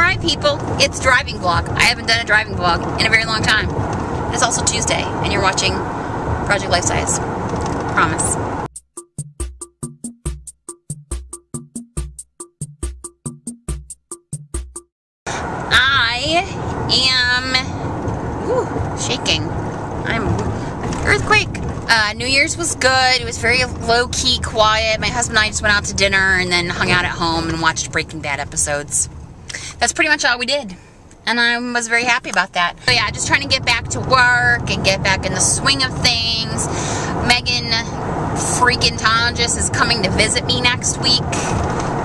Alright people, it's driving vlog. I haven't done a driving vlog in a very long time. It's also Tuesday, and you're watching Project Life Size. Promise. I am shaking. I'm earthquake. New Year's was good. It was very low-key, quiet. My husband and I just went out to dinner and then hung out at home and watched Breaking Bad episodes. That's pretty much all we did. And I was very happy about that. So yeah, just trying to get back to work and get back in the swing of things. Megan freaking Tonjes is coming to visit me next week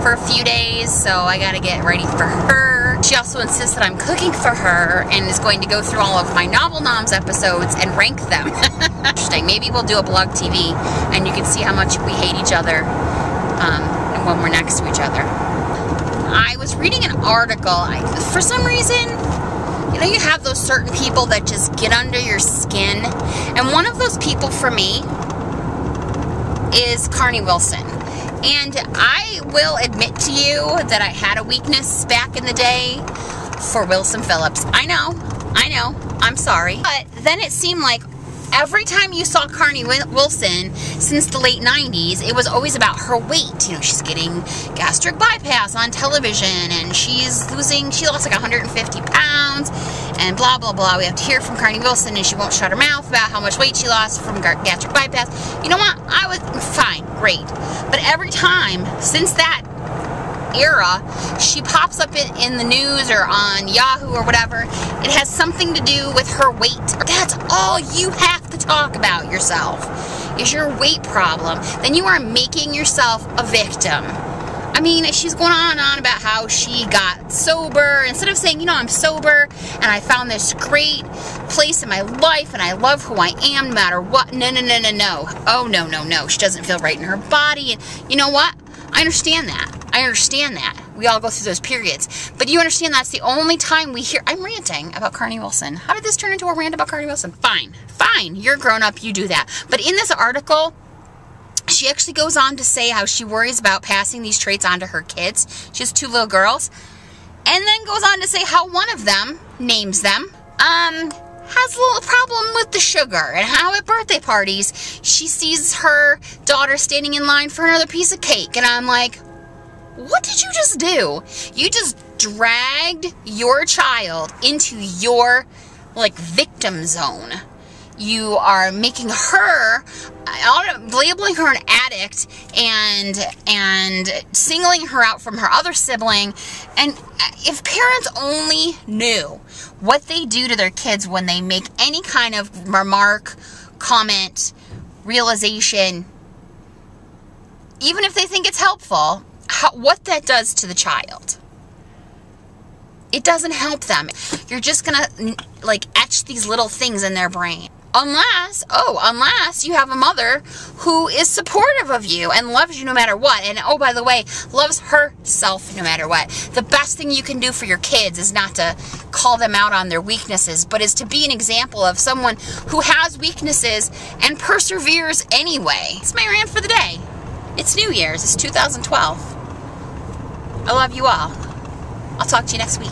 for a few days, so I gotta get ready for her. She also insists that I'm cooking for her and is going to go through all of my Novel Noms episodes and rank them. Interesting. Maybe we'll do a blog TV and you can see how much we hate each other when we're next to each other. I was reading an article. For some reason, you know, you have those certain people that just get under your skin. And one of those people for me is Carnie Wilson. And I will admit to you that I had a weakness back in the day for Wilson Phillips. I know, I'm sorry. But then it seemed like every time you saw Carnie Wilson since the late 90s, it was always about her weight. You know, she's getting gastric bypass on television, and she lost like 150 pounds, and blah, blah, blah. We have to hear from Carnie Wilson, and she won't shut her mouth about how much weight she lost from gastric bypass. You know what? I was fine, great. But every time since that era, she pops up in the news or on Yahoo or whatever, it has something to do with her weight. That's all you have to talk about yourself, is your weight problem. Then you are making yourself a victim. I mean, she's going on and on about how she got sober. Instead of saying, you know, I'm sober and I found this great place in my life and I love who I am no matter what. No. Oh, no. She doesn't feel right in her body. And you know what? I understand that. We all go through those periods. But you understand that's the only time we hear... I'm ranting about Carnie Wilson. How did this turn into a rant about Carnie Wilson? Fine. You're grown up. You do that. But in this article, she actually goes on to say how she worries about passing these traits on to her kids. She has 2 little girls. And then goes on to say how one of them, names them, has a little problem with the sugar, and how at birthday parties she sees her daughter standing in line for another piece of cake. And I'm like, what did you just do? You just dragged your child into your, like, victim zone. You are making her, labeling her an addict and singling her out from her other sibling. And if parents only knew what they do to their kids when they make any kind of remark, comment, realization, even if they think it's helpful, what that does to the child. It doesn't help them. You're just gonna, like, etch these little things in their brain. Unless you have a mother who is supportive of you and loves you no matter what. And oh, by the way, loves herself no matter what. The best thing you can do for your kids is not to call them out on their weaknesses, but is to be an example of someone who has weaknesses and perseveres anyway. It's my rant for the day. It's New Year's. It's 2012. I love you all. I'll talk to you next week.